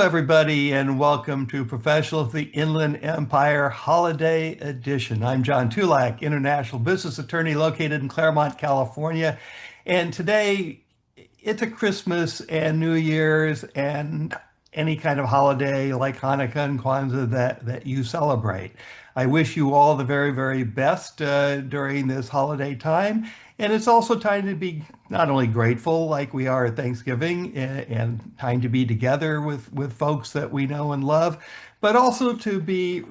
everybody, and welcome to Professional of the Inland Empire Holiday Edition. I'm John Tulak, international business attorney located in Claremont, California. And today, it's a Christmas and New Year's and any kind of holiday like Hanukkah and Kwanzaa that you celebrate. I wish you all the very, very best during this holiday time. And it's also time to be not only grateful like we are at Thanksgiving and time to be together with folks that we know and love, but also to be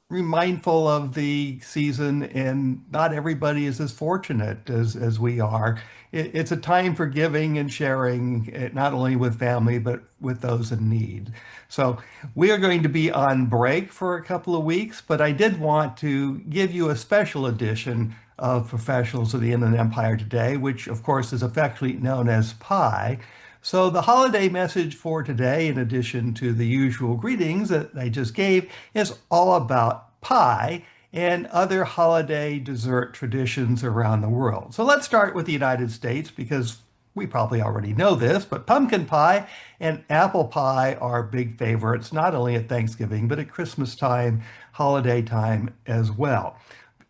mindful of the season, and not everybody is as fortunate as we are. It's a time for giving and sharing, not only with family, but with those in need. So we are going to be on break for a couple of weeks, but I did want to give you a special edition of Professionals of the Inland Empire today, which of course is affectionately known as PIE. So the holiday message for today, in addition to the usual greetings that I just gave, is all about pie and other holiday dessert traditions around the world. So let's start with the United States because we probably already know this, but pumpkin pie and apple pie are big favorites, not only at Thanksgiving, but at Christmas time, holiday time as well.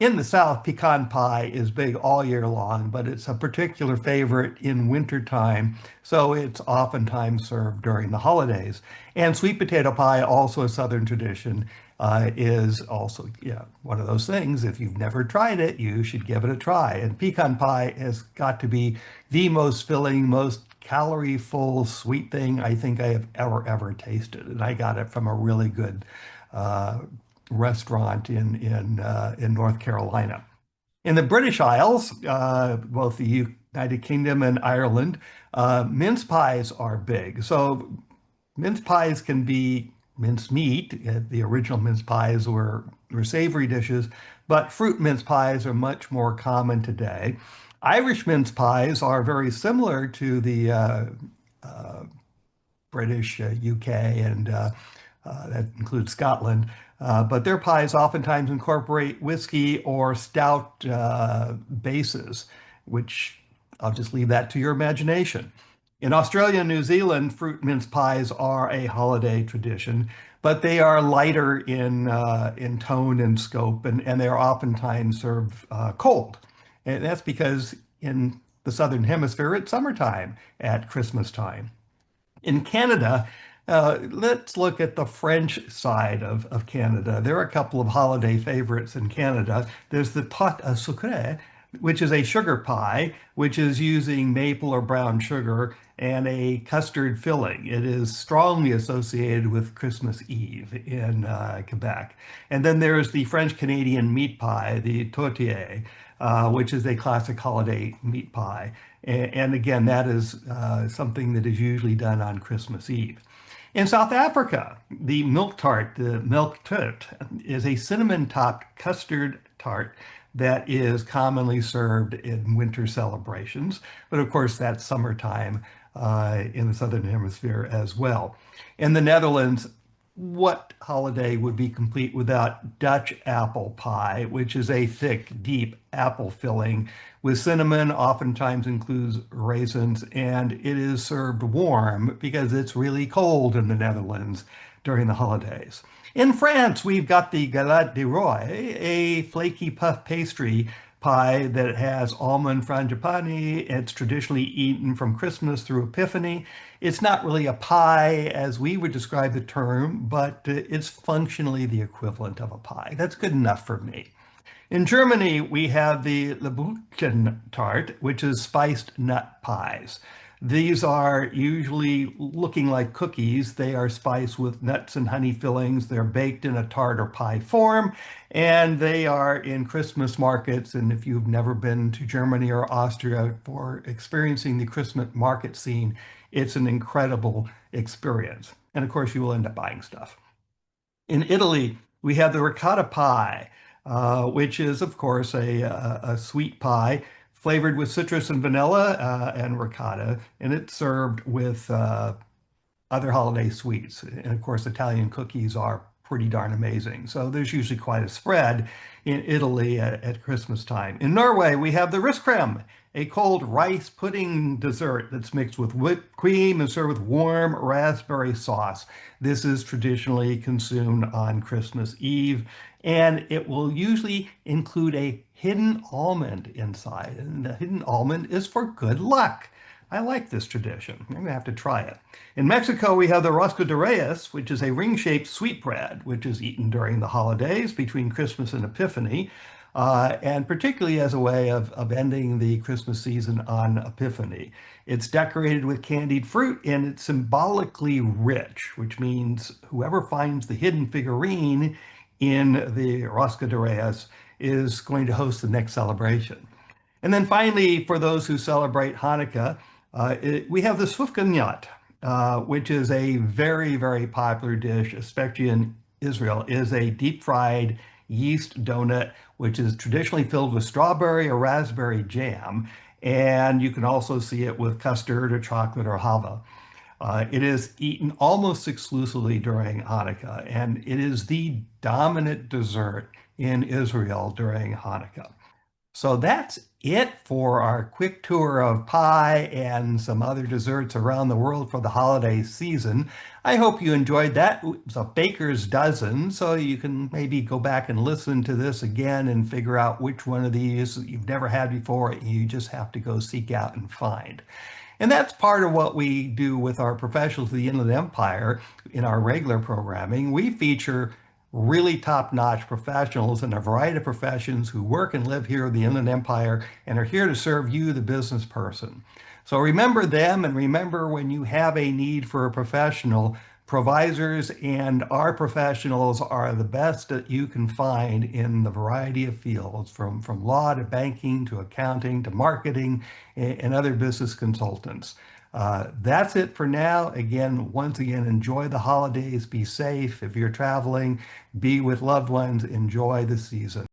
In the South, pecan pie is big all year long, but it's a particular favorite in wintertime, so it's oftentimes served during the holidays. And sweet potato pie, also a Southern tradition, is also one of those things. If you've never tried it, you should give it a try. And pecan pie has got to be the most filling, most calorie-full sweet thing I think I have ever tasted. And I got it from a really good restaurant in North Carolina. In the British Isles, both the United Kingdom and Ireland, mince pies are big. So mince pies can be mince meat. The original mince pies were savory dishes, but fruit mince pies are much more common today. Irish mince pies are very similar to the British, UK, and that includes Scotland. But their pies oftentimes incorporate whiskey or stout bases, which I'll just leave that to your imagination. In Australia and New Zealand, fruit mince pies are a holiday tradition, but they are lighter in tone and scope, and they are oftentimes served cold. And that's because in the Southern Hemisphere, it's summertime at Christmas time. In Canada, let's look at the French side of Canada. There are a couple of holiday favorites in Canada. There's the tarte à sucre, which is a sugar pie, which is using maple or brown sugar and a custard filling. It is strongly associated with Christmas Eve in Quebec. And then there's the French-Canadian meat pie, the tourtière, which is a classic holiday meat pie. And again, that is something that is usually done on Christmas Eve. In South Africa, the milk tart, the milk toot, is a cinnamon-topped custard tart that is commonly served in winter celebrations. But of course, that's summertime in the Southern Hemisphere as well. In the Netherlands, what holiday would be complete without Dutch apple pie, which is a thick, deep apple filling with cinnamon, oftentimes includes raisins, and it is served warm because it's really cold in the Netherlands during the holidays. In France, we've got the galette de roi, a flaky puff pastry pie that has almond frangipani. It's traditionally eaten from Christmas through Epiphany. It's not really a pie as we would describe the term, but it's functionally the equivalent of a pie. That's good enough for me. In Germany, we have the Lebkuchen tart, which is spiced nut pies. These are usually looking like cookies. They are spiced with nuts and honey fillings. They're baked in a tart or pie form, and they are in Christmas markets. And if you've never been to Germany or Austria for experiencing the Christmas market scene, it's an incredible experience. And of course, you will end up buying stuff. In Italy, we have the ricotta pie, which is, of course, a sweet pie flavored with citrus and vanilla and ricotta, and it's served with other holiday sweets. And of course, Italian cookies are pretty darn amazing. So there's usually quite a spread in Italy at Christmas time. In Norway, we have the riskrem, a cold rice pudding dessert that's mixed with whipped cream and served with warm raspberry sauce. This is traditionally consumed on Christmas Eve, and it will usually include a hidden almond inside. And the hidden almond is for good luck. I like this tradition. I'm going to have to try it. In Mexico, we have the Rosca de Reyes, which is a ring-shaped sweetbread, which is eaten during the holidays between Christmas and Epiphany, and particularly as a way of ending the Christmas season on Epiphany. It's decorated with candied fruit and it's symbolically rich, which means whoever finds the hidden figurine in the Rosca de Reyes is going to host the next celebration. And then finally, for those who celebrate Hanukkah, we have the Sufganiyot, which is a very, very popular dish, especially in Israel, is a deep fried yeast donut, which is traditionally filled with strawberry or raspberry jam. And you can also see it with custard or chocolate or halva. It is eaten almost exclusively during Hanukkah, and it is the dominant dessert in Israel during Hanukkah. So that's it for our quick tour of pie and some other desserts around the world for the holiday season. I hope you enjoyed that. It was a baker's dozen, so you can maybe go back and listen to this again and figure out which one of these you've never had before. You just have to go seek out and find. And that's part of what we do with our Professionals of the Inland Empire in our regular programming. We feature really top-notch professionals in a variety of professions who work and live here in the Inland Empire and are here to serve you, the business person. So remember them, and remember when you have a need for a professional, provisors and our professionals are the best that you can find in the variety of fields, from law to banking to accounting to marketing and other business consultants. That's it for now. Again, once again, enjoy the holidays. Be safe. If you're traveling, be with loved ones. Enjoy the season.